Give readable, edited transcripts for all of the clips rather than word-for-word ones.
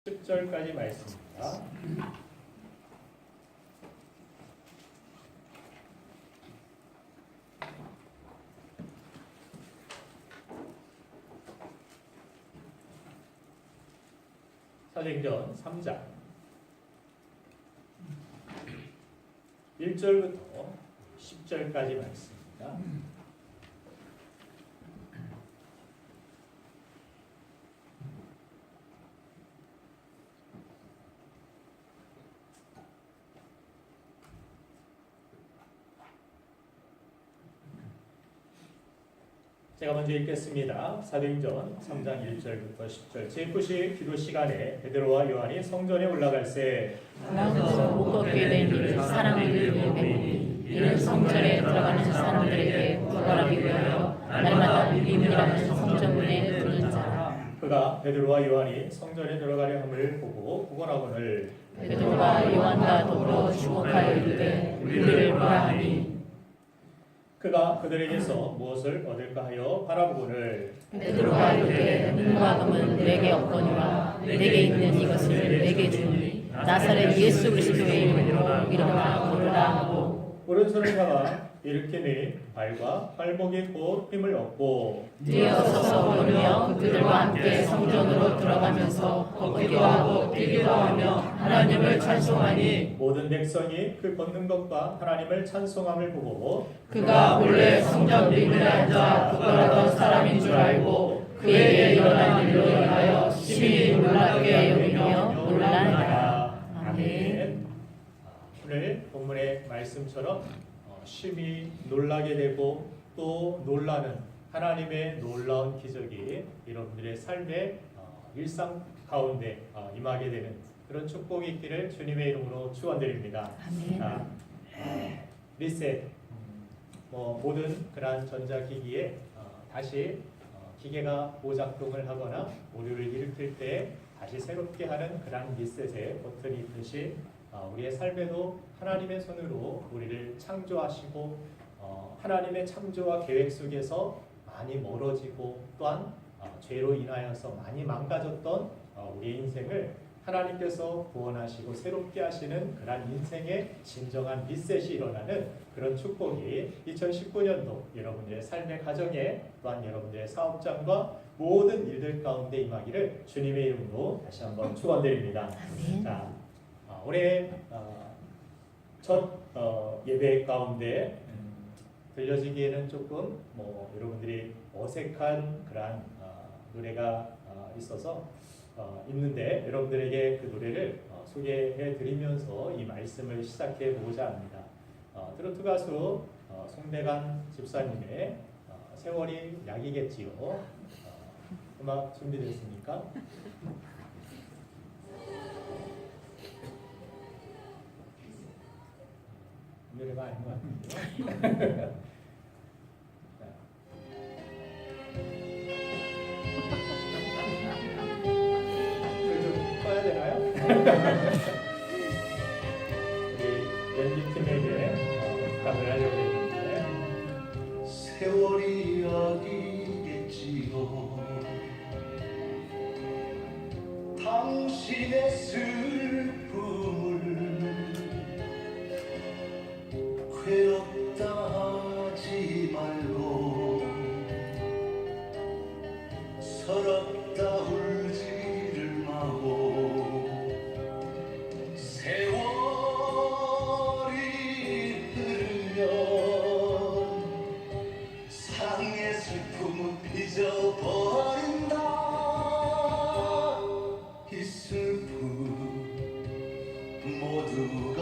10절까지 말씀입니다. 사도행전 3장 1절부터 10절까지 말씀입니다. 제가 먼저 읽겠습니다. 사도행전 3장 1절부터 10절. 제9시 기도 시간에 베드로와 요한이 성전에 올라갈새 나가서 못 걷게 된 일을 사람들이 보니 이는 성전에 들어가는 사람들에게 구걸하기 위하여 날마다 유림이라는 성전문에 두는 자라. 그가 베드로와 요한이 성전에 들어가려 함을 보고 구걸하거늘 베드로가 요한과 더불어 주목하여 이르되 우리를 보라 하니 그가 그들에게서 무엇을 얻을까 하여 바라보거늘 베드로가 이르되 은과 금은 내게 없거니와 내게 있는 이것을 내게 주니 나사렛 예수 그리스도의 이름으로 일어나 걸으라 하고 오른손을 잡아 일으키니 발과 발목에 곧 힘을 얻고 뛰어서서 걸으며 그들과 함께 성전으로 들어가면서 걷기도 하고 뛰기도 하며 하나님을 찬송하니 모든 백성이 그 걷는 것과 하나님을 찬송함을 보고 그가 본래 성전 비문에 앉아 구걸하던 사람인 줄 알고 그에게 일어난 일로 인하여 심히 놀랍게 여기며 놀라니라. 아멘. 오늘 본문의 말씀처럼 심히 놀라게 되고 또 놀라는 하나님의 놀라운 기적이 여러분들의 삶의 일상 가운데 임하게 되는 그런 축복이 있기를 주님의 이름으로 축원드립니다. 리셋 모든 그러한 전자기기에 다시 기계가 오작동을 하거나 오류를 일으킬 때 다시 새롭게 하는 그러한 리셋의 버튼이 있듯이 우리의 삶에도 하나님의 손으로 우리를 창조하시고 하나님의 창조와 계획 속에서 많이 멀어지고 또한 죄로 인하여서 많이 망가졌던 우리의 인생을 하나님께서 구원하시고 새롭게 하시는 그런 인생의 진정한 리셋이 일어나는 그런 축복이 2019년도 여러분들의 삶의 가정에 또한 여러분들의 사업장과 모든 일들 가운데 임하기를 주님의 이름으로 다시 한번 축원드립니다. 자, 올해 첫 예배 가운데 들려지기에는 조금 여러분들이 어색한 그런 노래가 있어서 있는데 여러분들에게 그 노래를 소개해 드리면서 이 말씀을 시작해 보고자 합니다. 트로트 가수 송대관 집사님의 세월이 약이겠지요. 음악 준비됐습니까? 노래가 아닌 것 같은데요. 좀 꺼야 되나요? 우리 연기팀에게 부탁을 하려고 했는데 세월이 약이겠지요. 당신의 슬픔을 괴롭다 하지 말고 서럽다 울지를 마고 세월이 흐르면 사랑의 슬픔은 잊어버린다. 이 슬픔 모두가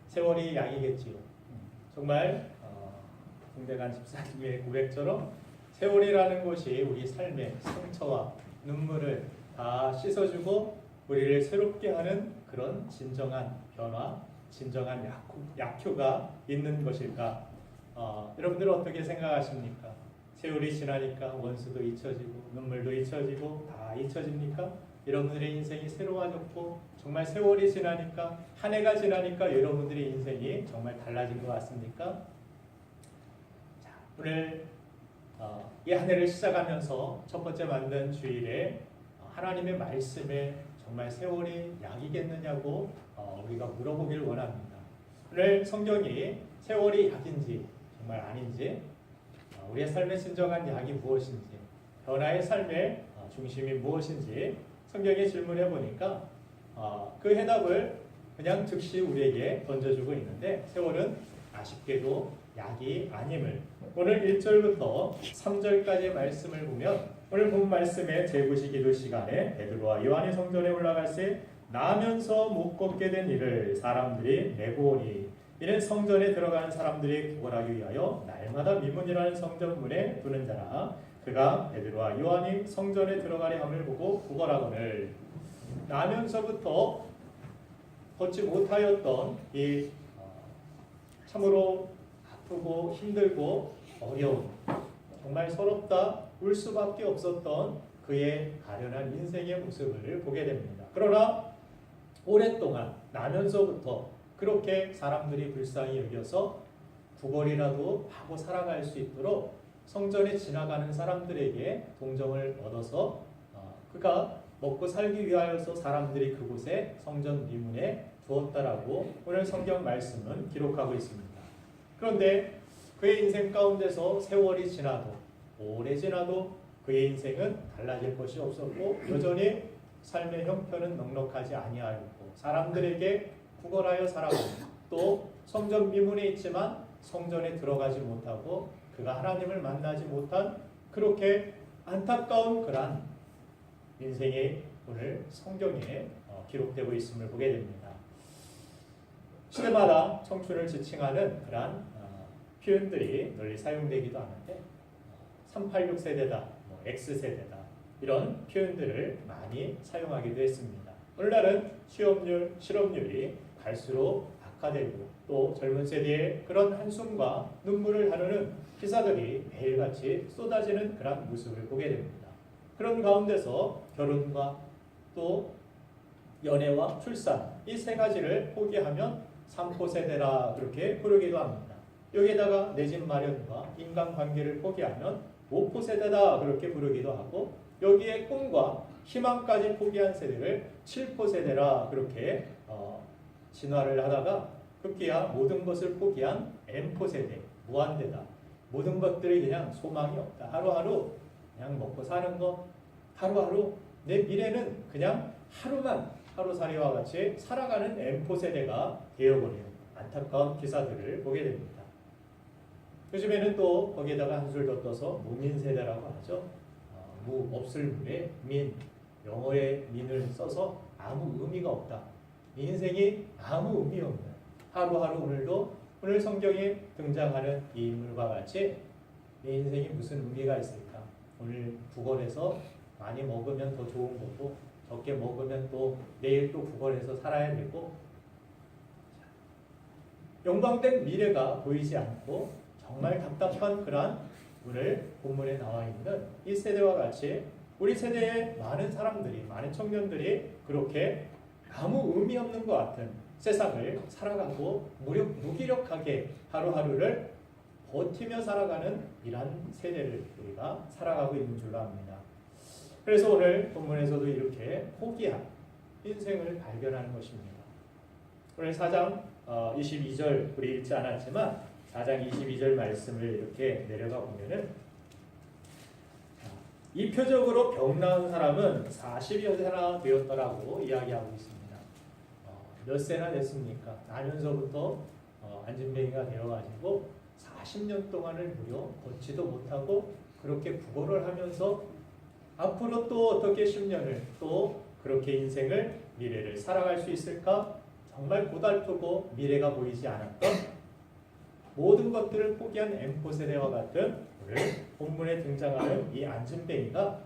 세월이 약이겠지요. 정말 송대관 집사님의 고백처럼 세월이라는 것이 우리 삶의 상처와 눈물을 다 씻어주고 우리를 새롭게 하는 그런 진정한 변화, 진정한 약효가 있는 것일까? 여러분들은 어떻게 생각하십니까? 세월이 지나니까 원수도 잊혀지고 눈물도 잊혀지고 다 잊혀집니까? 여러분들의 인생이 새로워졌고 정말 세월이 지나니까 한 해가 지나니까 여러분들의 인생이 정말 달라진 것 같습니까? 자, 오늘 이 한 해를 시작하면서 첫 번째 만든 주일에 하나님의 말씀에 정말 세월이 약이겠느냐고 우리가 물어보길 원합니다. 오늘 성경이 세월이 약인지 정말 아닌지 우리의 삶의 진정한 약이 무엇인지 변화의 삶의 중심이 무엇인지 성경에 질문해 보니까 그 해답을 그냥 즉시 우리에게 던져주고 있는데 세월은 아쉽게도 약이 아님을 오늘 1절부터 3절까지의 말씀을 보면 오늘 본 말씀의 제9시 기도 시간에 베드로와 요한이 성전에 올라갈 때 나면서 못 걷게 된 이를 사람들이 메고 오니 이는 성전에 들어가는 사람들이 구걸하기 위하여 날마다 미문이라는 성전문에 두는 자라. 그가 베드로와 요한이 성전에 들어가려 함을 보고 구걸하거늘 나면서부터 걷지 못하였던 이 참으로 아프고 힘들고 어려운 정말 서럽다 울 수밖에 없었던 그의 가련한 인생의 모습을 보게 됩니다. 그러나 오랫동안 나면서부터 그렇게 사람들이 불쌍히 여겨서 구걸이라도 하고 살아갈 수 있도록 성전에 지나가는 사람들에게 동정을 얻어서 그가 먹고 살기 위하여서 사람들이 그곳에 성전 미문에 두었다라고 오늘 성경 말씀은 기록하고 있습니다. 그런데 그의 인생 가운데서 세월이 지나도 오래 지나도 그의 인생은 달라질 것이 없었고 여전히 삶의 형편은 넉넉하지 아니하였고 사람들에게 구걸하여 살아가고 또 성전 미문에 있지만 성전에 들어가지 못하고 그가 하나님을 만나지 못한 그렇게 안타까운 그런 인생이 오늘 성경에 기록되고 있음을 보게 됩니다. 시대마다 청춘을 지칭하는 그러한 표현들이 널리 사용되기도 하는데 386 세대다, X세대다 이런 표현들을 많이 사용하기도 했습니다. 오늘날은 취업률, 실업률이 갈수록 악화되고 또 젊은 세대의 그런 한숨과 눈물을 다루는 기사들이 매일같이 쏟아지는 그런 모습을 보게 됩니다. 그런 가운데서 결혼과 또 연애와 출산 이 세 가지를 포기하면 3포 세대라 그렇게 부르기도 합니다. 여기에다가 내 집 마련과 인간관계를 포기하면 5포 세대다 그렇게 부르기도 하고 여기에 꿈과 희망까지 포기한 세대를 7포 세대라 그렇게 진화를 하다가 급기야 모든 것을 포기한 M포 세대, 무한대다. 모든 것들이 그냥 소망이 없다. 하루하루 그냥 먹고 사는 것, 하루하루 내 미래는 그냥 하루만 하루살이와 같이 살아가는 M포 세대가 되어버리는 안타까운 기사들을 보게 됩니다. 요즘에는 또 거기에다가 한술 더 떠서 무민 세대라고 하죠. 무 없을 무에 민, 영어의 민을 써서 아무 의미가 없다. 인생이 아무 의미 없는 하루하루 오늘도 오늘 성경에 등장하는 이 인물과 같이 내 인생이 무슨 의미가 있을까? 오늘 구걸해서 많이 먹으면 더 좋은 거고 적게 먹으면 또 내일 또 구걸해서 살아야 되고 영광된 미래가 보이지 않고 정말 답답한 그러한 오늘 본문에 나와 있는 이 세대와 같이 우리 세대의 많은 사람들이 많은 청년들이 그렇게 아무 의미 없는 것 같은 세상을 살아가고 무기력하게 하루하루를 버티며 살아가는 이러한 세대를 우리가 살아가고 있는 줄로 압니다. 그래서 오늘 본문에서도 이렇게 포기한 인생을 발견하는 것입니다. 오늘 4장 22절 우리 읽지 않았지만 4장 22절 말씀을 이렇게 내려가 보면은 이표적으로 병 나은 사람은 40여 세나 되었더라고 이야기하고 있습니다. 몇 세나 됐습니까? 나면서부터 안진뱅이가 되어가지고 40년 동안을 무려 걷지도 못하고 그렇게 구걸을 하면서 앞으로 또 어떻게 10년을 또 그렇게 인생을 미래를 살아갈 수 있을까? 정말 고달프고 미래가 보이지 않았던 모든 것들을 포기한 M포 세대와 같은 오늘 본문에 등장하는 이 안진뱅이가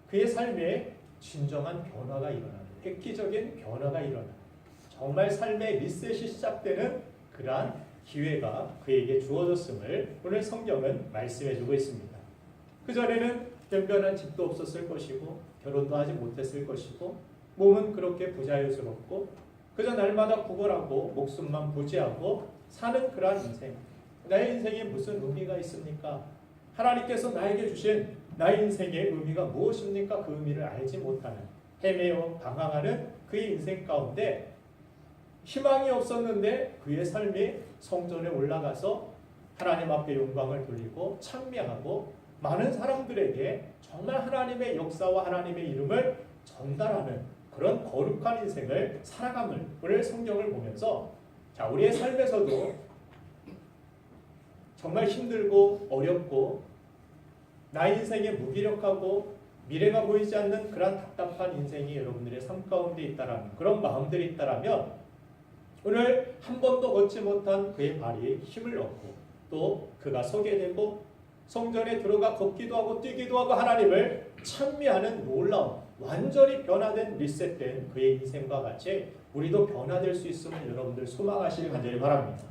그의 삶에 진정한 변화가 일어나는 획기적인 변화가 일어나는 정말 삶의 리셋이 시작되는 그러한 기회가 그에게 주어졌음을 오늘 성경은 말씀해주고 있습니다. 그전에는 변변한 집도 없었을 것이고 결혼도 하지 못했을 것이고 몸은 그렇게 부자유스럽고 그저 날마다 구걸하고 목숨만 부지하고 사는 그러한 인생. 나의 인생에 무슨 의미가 있습니까? 하나님께서 나에게 주신 나의 인생의 의미가 무엇입니까? 그 의미를 알지 못하는 헤매어 방황하는 그의 인생 가운데 희망이 없었는데 그의 삶이 성전에 올라가서 하나님 앞에 영광을 돌리고 찬미하고 많은 사람들에게 정말 하나님의 역사와 하나님의 이름을 전달하는 그런 거룩한 인생을 살아감을 오늘 성경을 보면서 자, 우리의 삶에서도 정말 힘들고 어렵고 나의 인생에 무기력하고 미래가 보이지 않는 그런 답답한 인생이 여러분들의 삶 가운데 있다라는 그런 마음들이 있다라면 오늘 한 번도 걷지 못한 그의 발이 힘을 얻고 또 그가 서게 되고 성전에 들어가 걷기도 하고 뛰기도 하고 하나님을 찬미하는 놀라운 완전히 변화된 리셋된 그의 인생과 같이 우리도 변화될 수 있음을 여러분들 소망하시길 간절히 바랍니다.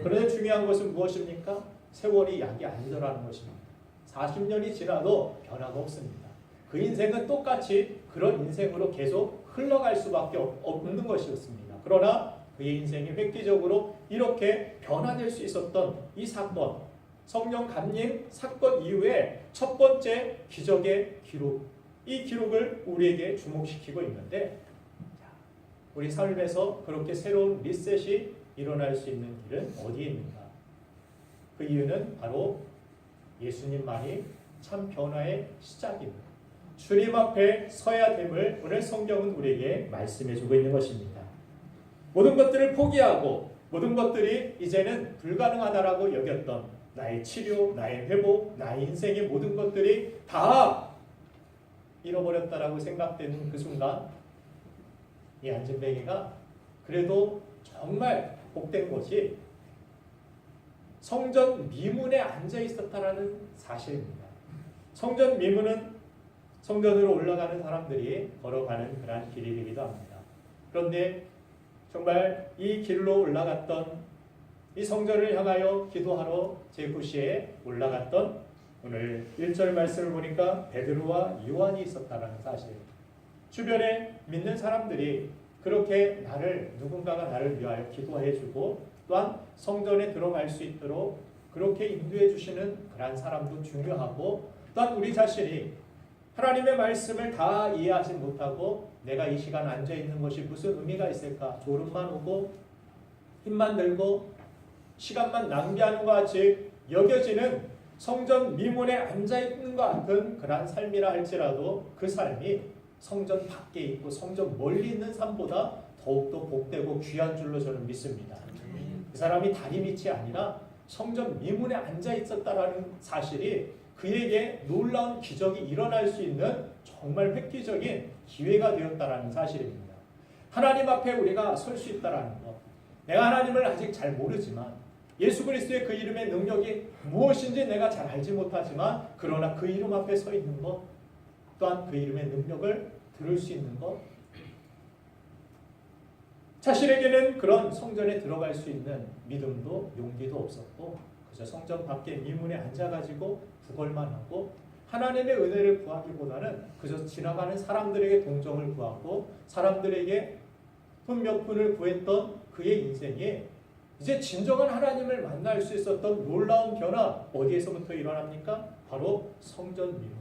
그런데 중요한 것은 무엇입니까? 세월이 약이 아니더라는 것입니다. 40년이 지나도 변화가 없습니다. 그 인생은 똑같이 그런 인생으로 계속 흘러갈 수밖에 없는 것이었습니다. 그러나 그의 인생이 획기적으로 이렇게 변화될 수 있었던 이 사건, 성령 감림 사건 이후에 첫 번째 기적의 기록, 이 기록을 우리에게 주목시키고 있는데 우리 삶에서 그렇게 새로운 리셋이 일어날 수 있는 길은 어디에 있는가? 그 이유는 바로 예수님만이 참 변화의 시작입니다. 주님 앞에 서야 됨을 오늘 성경은 우리에게 말씀해주고 있는 것입니다. 모든 것들을 포기하고 모든 것들이 이제는 불가능하다라고 여겼던 나의 치료, 나의 회복, 나의 인생의 모든 것들이 다 잃어버렸다라고 생각되는 그 순간 이 안진뱅이가 그래도 정말 복된 것이 성전 미문에 앉아 있었다라는 사실입니다. 성전 미문은 성전으로 올라가는 사람들이 걸어가는 그러한 길이기도 합니다. 그런데 정말 이 길로 올라갔던 이 성전을 향하여 기도하러 제9시에 올라갔던 오늘 1절 말씀을 보니까 베드로와 요한이 있었다는 사실. 주변에 믿는 사람들이 그렇게 누군가가 나를 위하여 기도해주고 또한 성전에 들어갈 수 있도록 그렇게 인도해 주시는 그런 사람도 중요하고 또한 우리 자신이 하나님의 말씀을 다 이해하지 못하고 내가 이 시간 앉아 있는 것이 무슨 의미가 있을까? 졸음만 오고 힘만 들고 시간만 낭비하는 것 같이 여겨지는 성전 미문에 앉아 있는 것 같은 그러한 삶이라 할지라도 그 삶이 성전 밖에 있고 성전 멀리 있는 삶보다 더욱더 복되고 귀한 줄로 저는 믿습니다. 그 사람이 다리 밑이 아니라 성전 미문에 앉아 있었다라는 사실이 그에게 놀라운 기적이 일어날 수 있는 정말 획기적인 기회가 되었다라는 사실입니다. 하나님 앞에 우리가 설 수 있다라는 것. 내가 하나님을 아직 잘 모르지만 예수 그리스도의 그 이름의 능력이 무엇인지 내가 잘 알지 못하지만 그러나 그 이름 앞에 서 있는 것 또한 그 이름의 능력을 들을 수 있는 것 자신에게는 그런 성전에 들어갈 수 있는 믿음도 용기도 없었고 그저 성전 밖에 미문에 앉아가지고 구걸만 하고 하나님의 은혜를 구하기보다는 그저 지나가는 사람들에게 동정을 구하고 사람들에게 돈 몇 푼을 구했던 그의 인생이 이제 진정한 하나님을 만날 수 있었던 놀라운 변화 어디에서부터 일어납니까? 바로 성전 미문.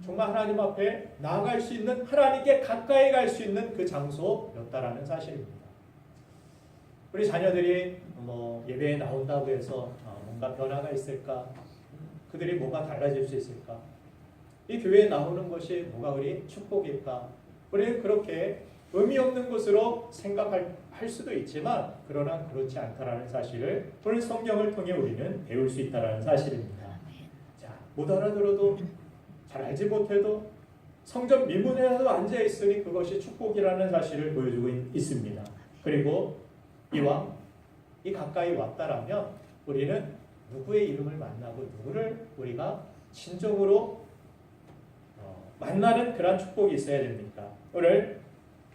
정말 하나님 앞에 나아갈 수 있는 하나님께 가까이 갈 수 있는 그 장소였다라는 사실입니다. 우리 자녀들이 예배에 나온다고 해서 뭔가 변화가 있을까? 그들이 뭐가 달라질 수 있을까? 이 교회에 나오는 것이 뭐가 우리 축복일까? 우리는 그렇게 의미 없는 것으로 생각할 수도 있지만 그러나 그렇지 않다라는 사실을 오늘 성경을 통해 우리는 배울 수 있다라는 사실입니다. 자, 못 알아들어도 잘 알지 못해도 성전 미문에라도 앉아 있으니 그것이 축복이라는 사실을 보여주고 있습니다. 그리고 이왕 이 가까이 왔다라면 우리는 누구의 이름을 만나고 누구를 우리가 진정으로 만나는 그런 축복이 있어야 됩니까? 오늘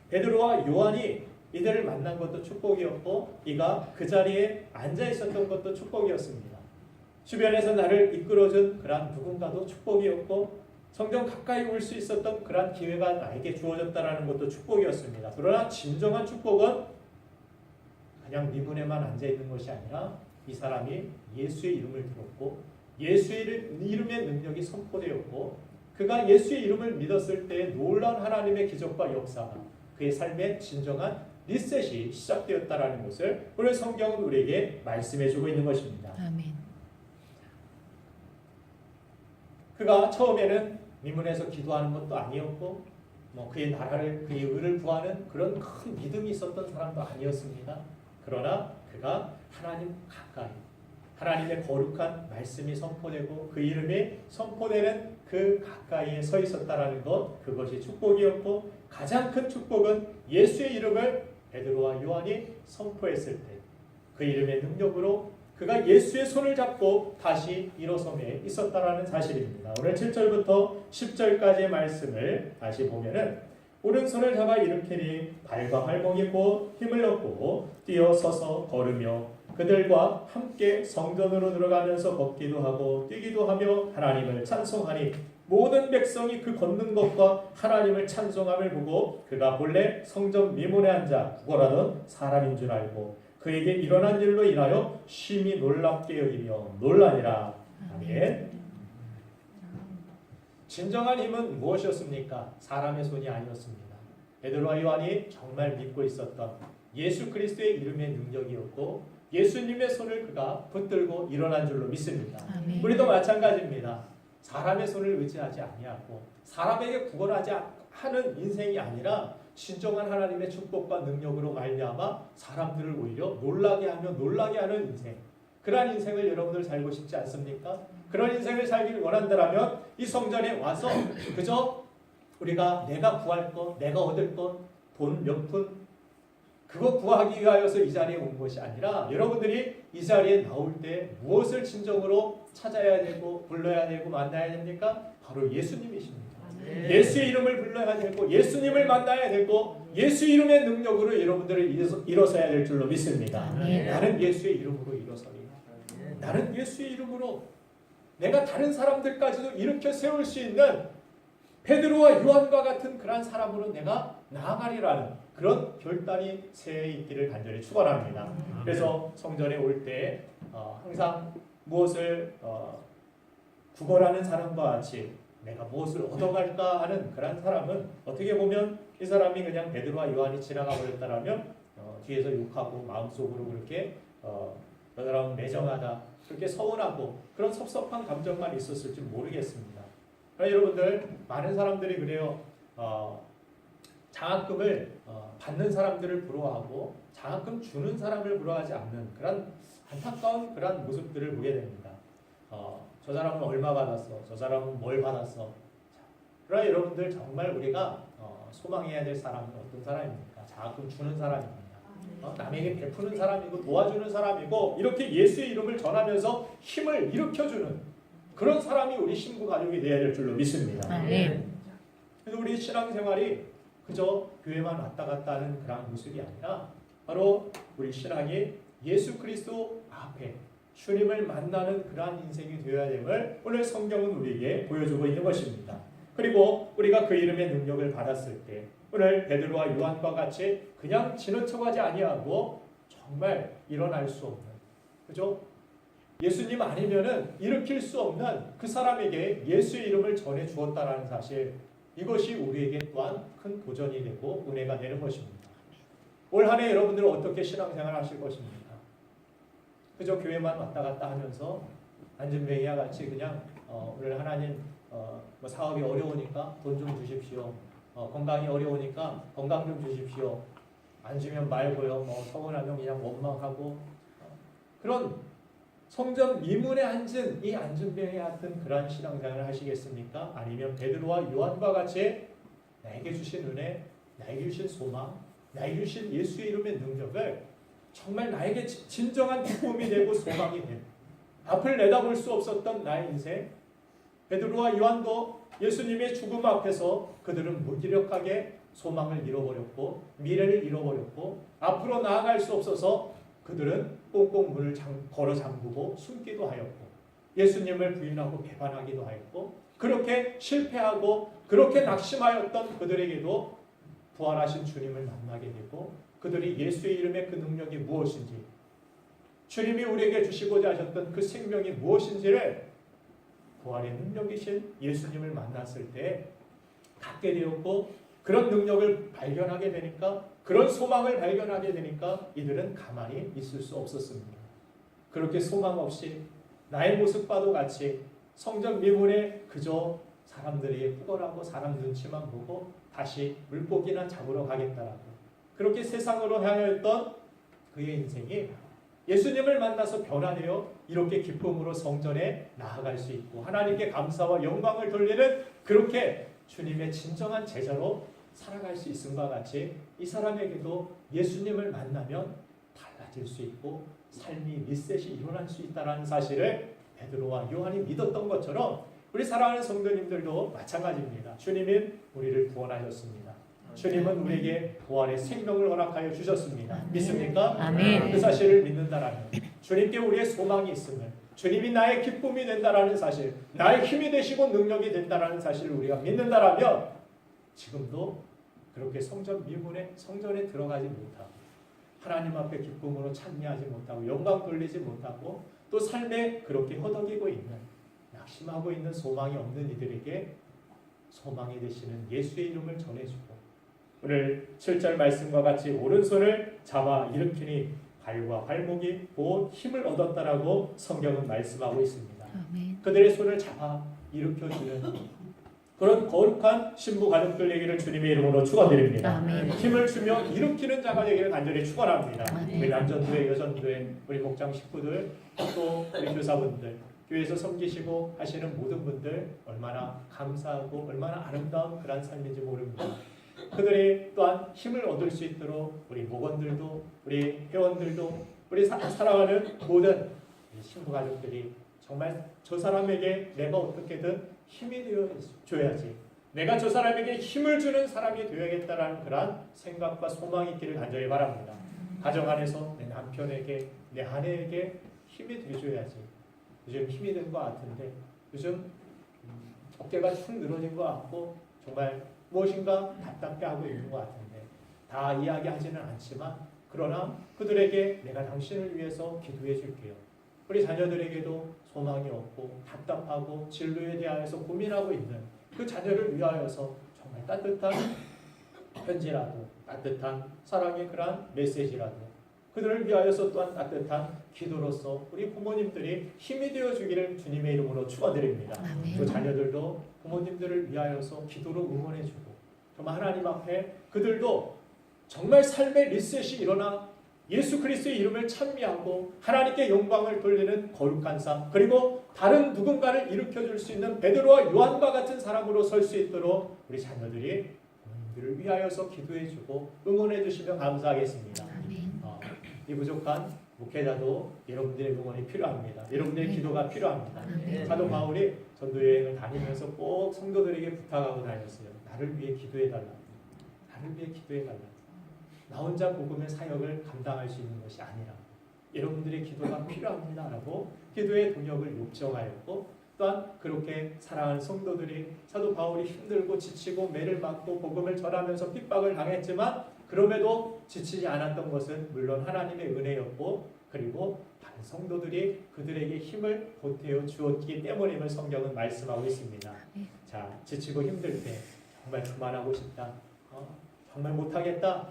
베드로와 요한이 이들을 만난 것도 축복이었고 이가 그 자리에 앉아 있었던 것도 축복이었습니다. 주변에서 나를 이끌어준 그런 누군가도 축복이었고 성경 가까이 올 수 있었던 그런 기회가 나에게 주어졌다라는 것도 축복이었습니다. 그러나 진정한 축복은 그냥 미문에만 앉아있는 것이 아니라 이 사람이 예수의 이름을 들었고 예수의 이름의 능력이 선포되었고 그가 예수의 이름을 믿었을 때 놀라운 하나님의 기적과 역사가 그의 삶의 진정한 리셋이 시작되었다라는 것을 오늘 성경은 우리에게 말씀해주고 있는 것입니다. 아멘. 그가 처음에는 미문에서 기도하는 것도 아니었고 그의 나라를 그의 의를 구하는 그런 큰 믿음이 있었던 사람도 아니었습니다. 그러나 그가 하나님 가까이 하나님의 거룩한 말씀이 선포되고 그 이름이 선포되는 그 가까이에 서 있었다라는 것, 그것이 축복이었고 가장 큰 축복은 예수의 이름을 베드로와 요한이 선포했을 때 그 이름의 능력으로 그가 예수의 손을 잡고 다시 일어섬에 있었다라는 사실입니다. 오늘 7절부터 10절까지의 말씀을 다시 보면은 오른손을 잡아 일으키니 발과 발목이 곧 힘을 얻고 뛰어 서서 걸으며 그들과 함께 성전으로 들어가면서 걷기도 하고 뛰기도 하며 하나님을 찬송하니 모든 백성이 그 걷는 것과 하나님을 찬송함을 보고 그가 본래 성전 미문에 앉아 구걸하던 사람인 줄 알고 그에게 일어난 일로 인하여 심히 놀랍게 여기며 놀라니라. 아멘. 진정한 힘은 무엇이었습니까? 사람의 손이 아니었습니다. 베드로와 요한이 정말 믿고 있었던 예수 그리스도의 이름의 능력이었고 예수님의 손을 그가 붙들고 일어난 줄로 믿습니다. 아멘. 우리도 마찬가지입니다. 사람의 손을 의지하지 아니하고 사람에게 구걸하지 하는 인생이 아니라 진정한 하나님의 축복과 능력으로 말미암아 사람들을 오히려 놀라게 하는 인생, 그러한 인생을 여러분들 살고 싶지 않습니까? 그런 인생을 살기를 원한다면 이 성전에 와서 그저 우리가 내가 구할 것, 내가 얻을 것, 돈 몇 푼 그거 구하기 위하여서 이 자리에 온 것이 아니라 여러분들이 이 자리에 나올 때 무엇을 진정으로 찾아야 되고 불러야 되고 만나야 됩니까? 바로 예수님이십니다. 예수의 이름을 불러야 되고 예수님을 만나야 되고 예수 이름의 능력으로 여러분들을 일어서야 될 줄로 믿습니다. 나는 예수의 이름으로 일어서리라. 나는 예수의 이름으로 내가 다른 사람들까지도 일으켜 세울 수 있는 베드로와 요한과 같은 그런 사람으로 내가 나아가리라는 그런 결단이 새해 있기를 간절히 축원합니다. 그래서 성전에 올 때 항상 무엇을 구걸하는 사람과 같이 내가 무엇을 얻어갈까 하는 그런 사람은 어떻게 보면 이 사람이 그냥 베드로와 요한이 지나가 버렸다라면 뒤에서 욕하고 마음속으로 그렇게 저 사람은 매정하다 그렇게 서운하고 그런 섭섭한 감정만 있었을지 모르겠습니다. 그러나 여러분들 많은 사람들이 그래요. 장학금을 받는 사람들을 부러워하고 장학금 주는 사람을 부러워하지 않는 그런 안타까운 그런 모습들을 보게 됩니다. 저 사람은 얼마 받았어? 저 사람은 뭘 받았어? 그러나 여러분들 정말 우리가 소망해야 될 사람은 어떤 사람입니까? 장학금 주는 사람입니다. 남에게 베푸는 사람이고 도와주는 사람이고 이렇게 예수의 이름을 전하면서 힘을 일으켜주는 그런 사람이 우리 신부 가족이 되어야 될 줄로 믿습니다. 그래서 우리 신앙생활이 그저 교회만 왔다 갔다 하는 그런 모습이 아니라 바로 우리 신앙이 예수 그리스도 앞에 주님을 만나는 그러한 인생이 되어야 됨을 오늘 성경은 우리에게 보여주고 있는 것입니다. 그리고 우리가 그 이름의 능력을 받았을 때 오늘 베드로와 요한과 같이 그냥 지나쳐가지 아니하고 정말 일어날 수 없는 그죠? 예수님 아니면은 일으킬 수 없는 그 사람에게 예수의 이름을 전해 주었다라는 사실 이것이 우리에게 또한 큰 도전이 되고 은혜가 되는 것입니다. 올 한 해 여러분들은 어떻게 신앙생활 하실 것입니까? 그저 교회만 왔다 갔다 하면서 안진뱅이와 같이 그냥 오늘 하나님 뭐 사업이 어려우니까 돈 좀 주십시오. 건강이 어려우니까 건강 좀 주십시오. 안 주면 말고요. 뭐 서운하면 그냥 원망하고 그런 성전 미문에 앉은 이 안진뱅이 같은 그런 신앙생활을 하시겠습니까? 아니면 베드로와 요한과 같이 나에게 주신 은혜, 나에게 주신 소망, 나에게 주신 예수의 이름의 능력을 정말 나에게 진정한 기쁨이 되고 소망이 되고 앞을 내다볼 수 없었던 나의 인생 베드로와 요한도 예수님의 죽음 앞에서 그들은 무기력하게 소망을 잃어버렸고 미래를 잃어버렸고 앞으로 나아갈 수 없어서 그들은 꽁꽁 문을 걸어 잠그고 숨기도 하였고 예수님을 부인하고 배반하기도 하였고 그렇게 실패하고 그렇게 낙심하였던 그들에게도 부활하신 주님을 만나게 되고 그들이 예수의 이름의 그 능력이 무엇인지 주님이 우리에게 주시고자 하셨던 그 생명이 무엇인지를 부활의 능력이신 예수님을 만났을 때 갖게 되었고 그런 능력을 발견하게 되니까 그런 소망을 발견하게 되니까 이들은 가만히 있을 수 없었습니다. 그렇게 소망 없이 나의 모습과도 같이 성전 미문에 그저 사람들이 구걸하고 사람 눈치만 보고 다시 물고기나 잡으러 가겠다라고 그렇게 세상으로 향했던 그의 인생이 예수님을 만나서 변화되어 이렇게 기쁨으로 성전에 나아갈 수 있고 하나님께 감사와 영광을 돌리는 그렇게 주님의 진정한 제자로 살아갈 수 있음과 같이 이 사람에게도 예수님을 만나면 달라질 수 있고 삶이 리셋이 일어날 수 있다는 사실을 베드로와 요한이 믿었던 것처럼 우리 사랑하는 성도님들도 마찬가지입니다. 주님은 우리를 구원하셨습니다. 주님은 우리에게 부활의 생명을 허락하여 주셨습니다. 아멘. 믿습니까? 아멘. 그 사실을 믿는다라면 주님께 우리의 소망이 있음을 주님이 나의 기쁨이 된다라는 사실 나의 힘이 되시고 능력이 된다라는 사실을 우리가 믿는다라면 지금도 그렇게 성전 미문에 성전에 들어가지 못하고 하나님 앞에 기쁨으로 찬미하지 못하고 영광 돌리지 못하고 또 삶에 그렇게 허덕이고 있는 낙심하고 있는 소망이 없는 이들에게 소망이 되시는 예수의 이름을 전해주고 오늘 7절 말씀과 같이 오른손을 잡아 일으키니 발과 발목이 곧 힘을 얻었다라고 성경은 말씀하고 있습니다. 아멘. 그들의 손을 잡아 일으켜주는 그런 거룩한 신부 가족들에게를 주님의 이름으로 축원드립니다. 아멘. 힘을 주며 일으키는 자가 되기를 간절히 축원합니다. 아멘. 우리 남전도회, 여전도회, 우리 목장 식구들, 또 우리 교사분들, 교회에서 섬기시고 하시는 모든 분들 얼마나 감사하고 얼마나 아름다운 그런 삶인지 모릅니다. 그들이 또한 힘을 얻을 수 있도록 우리 목원들도 우리 회원들도 우리 사랑하는 모든 신부 가족들이 정말 저 사람에게 내가 어떻게든 힘이 되어줘야지 내가 저 사람에게 힘을 주는 사람이 되어야겠다라는 그런 생각과 소망이 있기를 간절히 바랍니다. 가정 안에서 내 남편에게 내 아내에게 힘이 되어줘야지 요즘 힘이 된 것 같은데 요즘 어깨가 축 늘어진 것 같고 정말 무엇인가 답답해하고 있는 것 같은데 다 이야기하지는 않지만 그러나 그들에게 내가 당신을 위해서 기도해 줄게요. 우리 자녀들에게도 소망이 없고 답답하고 진로에 대하여서 고민하고 있는 그 자녀를 위하여서 정말 따뜻한 편지라도 따뜻한 사랑의 그러한 메시지라도 그들을 위하여서 또한 따뜻한 기도로서 우리 부모님들이 힘이 되어 주기를 주님의 이름으로 축원드립니다. 아멘. 또 자녀들도 부모님들을 위하여서 기도로 응원해 주고 정말 하나님 앞에 그들도 정말 삶의 리셋이 일어나 예수 그리스도의 이름을 찬미하고 하나님께 영광을 돌리는 거룩한 삶 그리고 다른 누군가를 일으켜 줄 수 있는 베드로와 요한과 같은 사람으로 설 수 있도록 우리 자녀들이 부모님들을 위하여서 기도해 주고 응원해 주시면 감사하겠습니다. 아멘. 이 부족한 목회자도 여러분들의 응원이 필요합니다. 여러분들의 기도가 필요합니다. 아멘. 사도 바울이 전도 여행을 다니면서 꼭 성도들에게 부탁하고 다녔어요. 나를 위해 기도해 달라. 나를 위해 기도해 달라. 나 혼자 복음의 사역을 감당할 수 있는 것이 아니라 여러분들의 기도가 필요합니다라고 기도의 동역을 요청하였고 또한 그렇게 사랑하는 성도들이 사도 바울이 힘들고 지치고 매를 맞고 복음을 전하면서 핍박을 당했지만 그럼에도 지치지 않았던 것은 물론 하나님의 은혜였고 그리고 다른 성도들이 그들에게 힘을 보태어 주었기 때문임을 성경은 말씀하고 있습니다. 자, 지치고 힘들 때 정말 그만하고 싶다. 정말 못하겠다.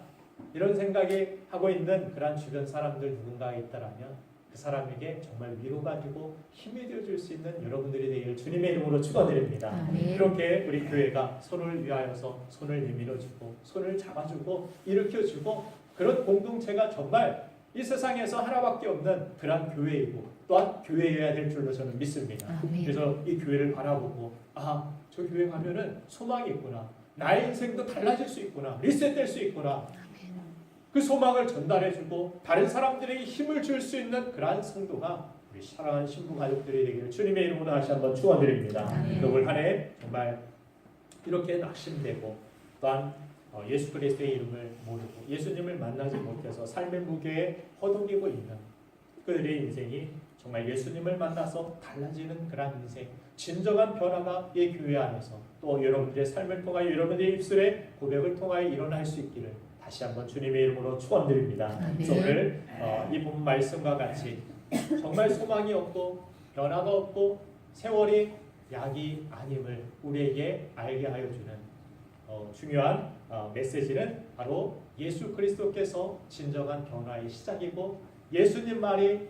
이런 생각이 하고 있는 그런 주변 사람들 누군가 있다라면 그 사람에게 정말 위로가 되고 힘이 되어줄 수 있는 여러분들이 되기를 주님의 이름으로 축원드립니다. 아멘. 이렇게 우리 교회가 손을 위하여서 손을 내밀어주고 손을 잡아주고 일으켜주고 그런 공동체가 정말 이 세상에서 하나밖에 없는 그런 교회이고 또한 교회여야 될 줄로 저는 믿습니다. 아멘. 그래서 이 교회를 바라보고 저 교회 가면은 소망이 있구나. 나의 인생도 달라질 수 있구나. 리셋될 수 있구나. 그 소망을 전달해주고 다른 사람들에게 힘을 줄 수 있는 그러한 성도가 우리 사랑하는 신부 가족들이 되기를 주님의 이름으로 다시 한번 축원드립니다. 올 한 해 정말 이렇게 낙심되고 또한 예수 그리스도의 이름을 모르고 예수님을 만나지 못해서 삶의 무게에 허덕이고 있는 그들의 인생이 정말 예수님을 만나서 달라지는 그런 인생, 진정한 변화가 이 교회 안에서 또 여러분들의 삶을 통하여 여러분들의 입술의 고백을 통하여 일어날 수 있기를 다시 한번 주님의 이름으로 축원드립니다. 그래서 오늘 이 본 말씀과 같이 정말 소망이 없고 변화가 없고 세월이 약이 아님을 우리에게 알게 하여 주는 중요한 메시지는 바로 예수 그리스도께서 진정한 변화의 시작이고 예수님 말이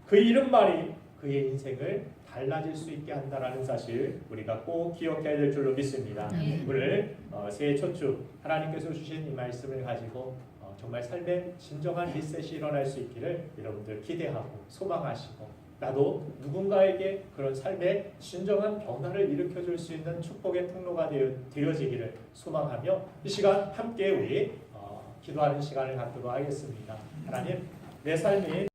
그 이름 말이 그의 인생을 달라질 수 있게 한다라는 사실 우리가 꼭 기억해야 될 줄로 믿습니다. 오늘 새해 첫 주 하나님께서 주신 이 말씀을 가지고 정말 삶의 진정한 리셋이 일어날 수 있기를 여러분들 기대하고 소망하시고 나도 누군가에게 그런 삶의 진정한 변화를 일으켜줄 수 있는 축복의 통로가 되어지기를 소망하며 이 시간 함께 우리 기도하는 시간을 갖도록 하겠습니다. 하나님, 내 삶이